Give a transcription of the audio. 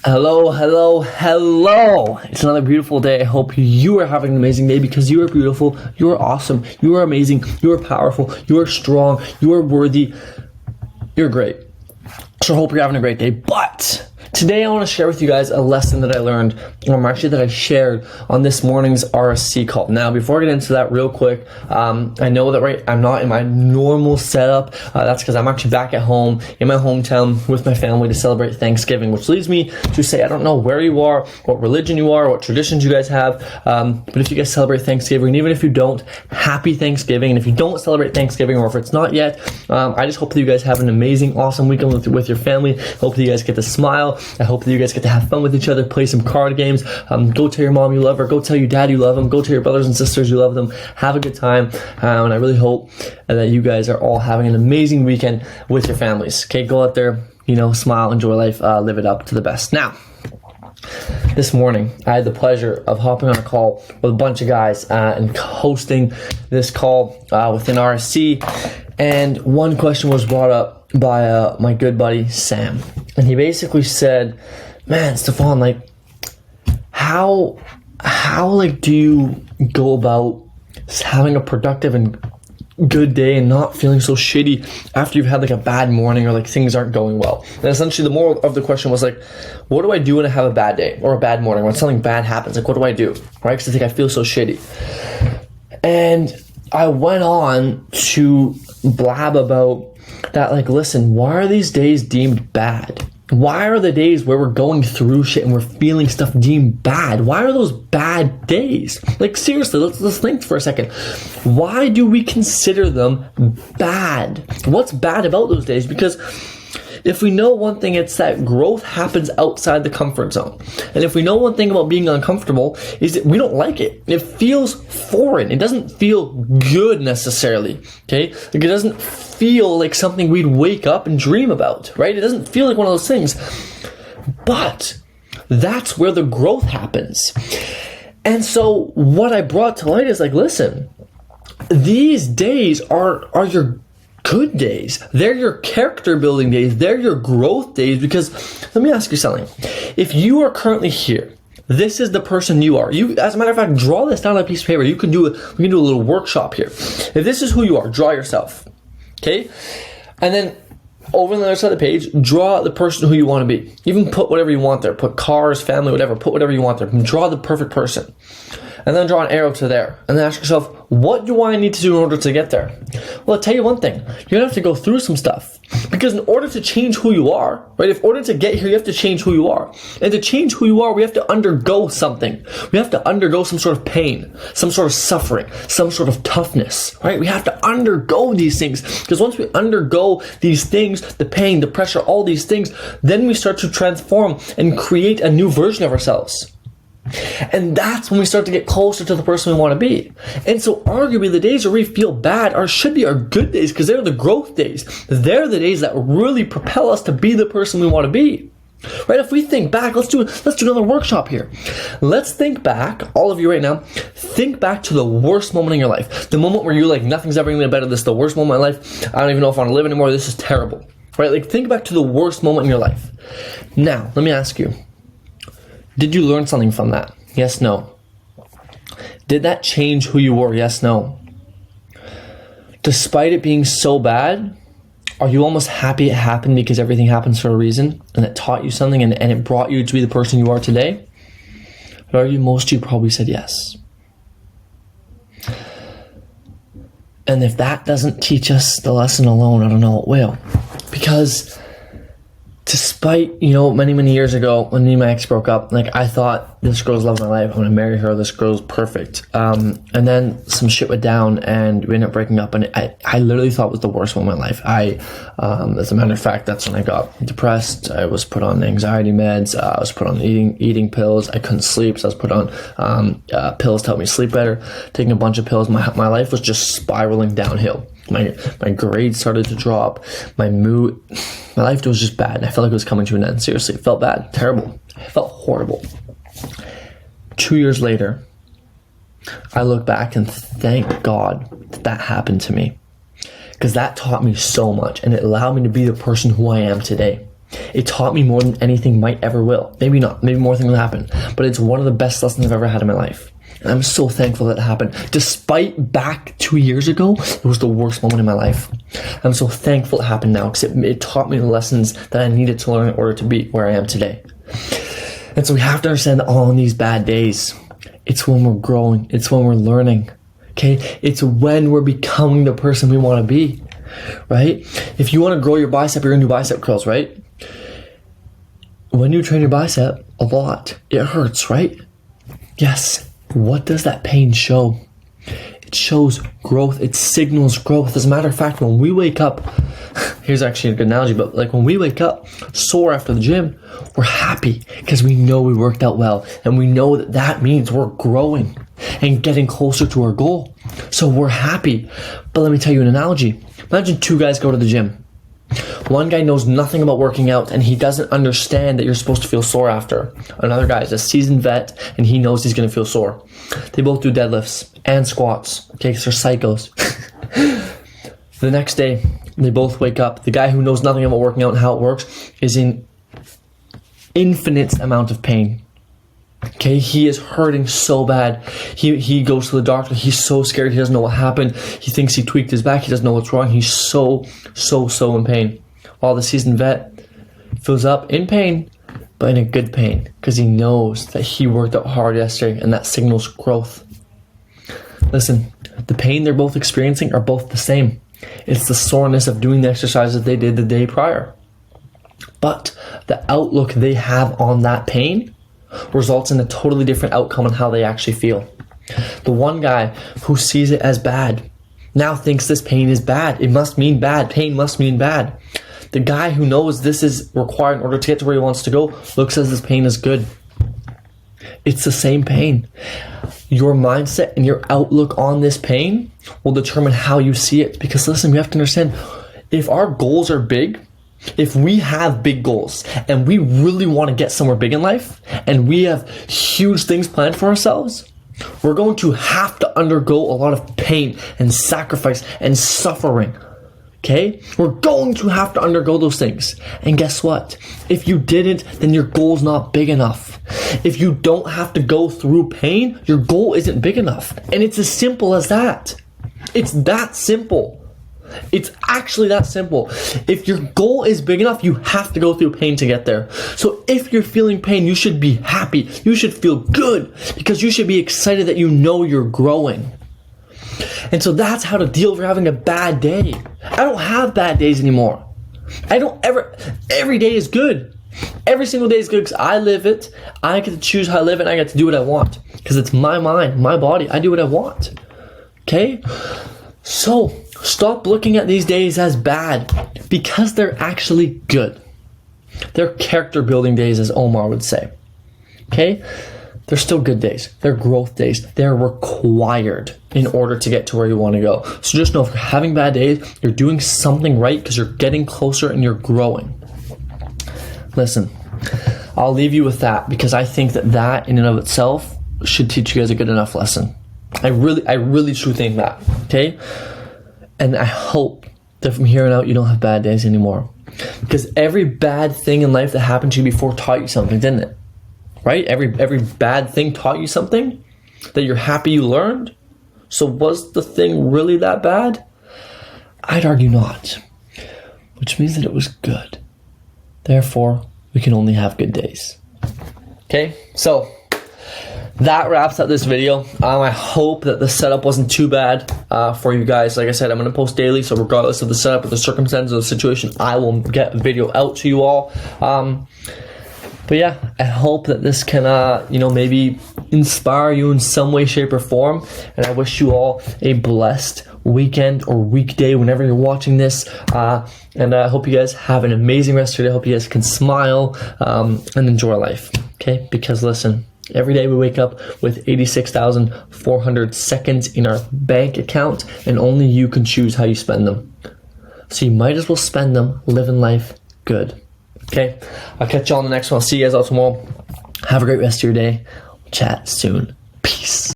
Hello, hello, hello. It's another beautiful day. I hope you are having an amazing day because you are beautiful, you are awesome, you are amazing, you are powerful, you are strong, you are worthy, you're great. So I hope you're having a great day. But today I want to share with you guys a lesson that I learned, or actually that I shared on this morning's RSC call. Now, before I get into that real quick, I know that I'm not in my normal setup. That's because I'm actually back at home in my hometown with my family to celebrate Thanksgiving, which leads me to say I don't know where you are, what religion you are, what traditions you guys have, but if you guys celebrate Thanksgiving, and even if you don't, happy Thanksgiving. And if you don't celebrate Thanksgiving, or if it's not yet, I just hope that you guys have an amazing, awesome weekend with your family. I hope that you guys get to smile. I hope that you guys get to have fun with each other, play some card games. Go tell your mom you love her. Go tell your dad you love them. Go tell your brothers and sisters you love them. Have a good time. And I really hope that you guys are all having an amazing weekend with your families. Okay, go out there, smile, enjoy life, live it up to the best. Now, this morning, I had the pleasure of hopping on a call with a bunch of guys and hosting this call within RSC. And one question was brought up by my good buddy, Sam. And he basically said, man, Stefan, how do you go about having a productive and good day and not feeling so shitty after you've had a bad morning or things aren't going well? And essentially the moral of the question was what do I do when I have a bad day or a bad morning, when something bad happens? What do I do? Right? Because I feel so shitty. And I went on to blab about that, listen, why are these days deemed bad? Why are the days where we're going through shit and we're feeling stuff deemed bad? Why are those bad days? Seriously, let's think for a second. Why do we consider them bad? What's bad about those days? Because if we know one thing, it's that growth happens outside the comfort zone. And if we know one thing about being uncomfortable, is that we don't like it. It feels foreign. It doesn't feel good necessarily, okay? It doesn't feel like something we'd wake up and dream about, right? It doesn't feel like one of those things. But that's where the growth happens. And so what I brought to light is listen, these days are your good days. They're your character building days. They're your growth days. Because let me ask you something. If you are currently here, this is the person you are. You, as a matter of fact, draw this down on a piece of paper. We can do a little workshop here. If this is who you are, draw yourself. Okay? And then over on the other side of the page, draw the person who you want to be. Even put whatever you want there. Put cars, family, whatever. Put whatever you want there. Draw the perfect person. And then draw an arrow to there. And then ask yourself, what do I need to do in order to get there? Well, I'll tell you one thing. You're going to have to go through some stuff. Because in order to change who you are, right? In order to get here, you have to change who you are. And to change who you are, we have to undergo something. We have to undergo some sort of pain, some sort of suffering, some sort of toughness, right? We have to undergo these things. Because once we undergo these things, the pain, the pressure, all these things, then we start to transform and create a new version of ourselves. And that's when we start to get closer to the person we want to be. And so arguably the days where we feel bad should be our good days, because they're the growth days. They're the days that really propel us to be the person we want to be. Right? If we think back, let's do another workshop here. Let's think back, all of you right now, think back to the worst moment in your life. The moment where you're nothing's ever going to be better. This is the worst moment in my life. I don't even know if I want to live anymore. This is terrible. Right? Think back to the worst moment in your life. Now, let me ask you. Did you learn something from that? Yes, no. Did that change who you were? Yes, no. Despite it being so bad, are you almost happy it happened because everything happens for a reason and it taught you something and it brought you to be the person you are today? Or most of you probably said yes. And if that doesn't teach us the lesson alone, I don't know what will. Because despite, many years ago when me and my ex broke up, I thought this girl's love of my life. I'm going to marry her. This girl's perfect. And then some shit went down and we ended up breaking up. And I literally thought it was the worst moment of my life. As a matter of fact, that's when I got depressed. I was put on anxiety meds. I was put on eating pills. I couldn't sleep. So I was put on pills to help me sleep better. Taking a bunch of pills. My life was just spiraling downhill. My grades started to drop. My mood, my life was just bad. And I felt like it was coming to an end. Seriously, it felt bad, terrible. It felt horrible. 2 years later, I look back and thank God that happened to me. Because that taught me so much and it allowed me to be the person who I am today. It taught me more than anything might ever will. Maybe not, maybe more things will happen, but it's one of the best lessons I've ever had in my life. And I'm so thankful that it happened. Despite back 2 years ago, it was the worst moment in my life. I'm so thankful it happened now because it taught me the lessons that I needed to learn in order to be where I am today. And so we have to understand that on these bad days, it's when we're growing. It's when we're learning. Okay? It's when we're becoming the person we want to be. Right? If you want to grow your bicep, you're going to do bicep curls, right? When you train your bicep a lot, it hurts, right? Yes. What does that pain show? It shows growth. It signals growth. As a matter of fact, when we wake up, here's actually a good analogy, but like when we wake up sore after the gym, we're happy because we know we worked out well. And we know that that means we're growing and getting closer to our goal. So we're happy. But let me tell you an analogy. Imagine two guys go to the gym. One guy knows nothing about working out and he doesn't understand that you're supposed to feel sore after. Another guy is a seasoned vet and he knows he's going to feel sore. They both do deadlifts and squats. Okay, because they're psychos. The next day, they both wake up. The guy who knows nothing about working out and how it works is in infinite amount of pain. Okay, he is hurting so bad. He goes to the doctor. He's so scared. He doesn't know what happened. He thinks he tweaked his back. He doesn't know what's wrong. He's so in pain. While the seasoned vet fills up in pain, but in a good pain, because he knows that he worked out hard yesterday and that signals growth. Listen, the pain they're both experiencing are both the same. It's the soreness of doing the exercises they did the day prior. But the outlook they have on that pain results in a totally different outcome on how they actually feel. The one guy who sees it as bad now thinks this pain is bad. It must mean bad. Pain must mean bad. The guy who knows this is required in order to get to where he wants to go looks as this pain is good. It's the same pain. Your mindset and your outlook on this pain will determine how you see it. Because listen, we have to understand, if our goals are big, if we have big goals and we really want to get somewhere big in life and we have huge things planned for ourselves, we're going to have to undergo a lot of pain and sacrifice and suffering. Okay? We're going to have to undergo those things. And guess what? If you didn't, then your goal's not big enough. If you don't have to go through pain, your goal isn't big enough. And it's as simple as that. It's that simple. It's actually that simple. If your goal is big enough, you have to go through pain to get there. So if you're feeling pain, you should be happy. You should feel good because you should be excited that you know you're growing. And so that's how to deal with having a bad day. I don't have bad days anymore. Every day is good. Every single day is good because I live it. I get to choose how I live it and I get to do what I want because it's my mind, my body. I do what I want. Okay? So stop looking at these days as bad because they're actually good. They're character building days, as Omar would say. Okay? They're still good days. They're growth days. They're required in order to get to where you want to go. So just know if you're having bad days, you're doing something right because you're getting closer and you're growing. Listen, I'll leave you with that because I think that in and of itself should teach you guys a good enough lesson. I really truly think that. Okay? And I hope that from here on out you don't have bad days anymore. Because every bad thing in life that happened to you before taught you something, didn't it? Right? Every bad thing taught you something that you're happy you learned. So was the thing really that bad? I'd argue not. Which means that it was good. Therefore, we can only have good days. Okay? So that wraps up this video. I hope that the setup wasn't too bad for you guys. Like I said, I'm going to post daily, so regardless of the setup or the circumstances of the situation, I will get a video out to you all. But yeah, I hope that this can, maybe inspire you in some way, shape, or form. And I wish you all a blessed weekend or weekday whenever you're watching this. And I hope you guys have an amazing rest of your day. I hope you guys can smile and enjoy life. Okay? Because listen, every day we wake up with 86,400 seconds in our bank account, and only you can choose how you spend them. So you might as well spend them living life good. Okay, I'll catch you on the next one. I'll see you guys all tomorrow. Have a great rest of your day. We'll chat soon. Peace.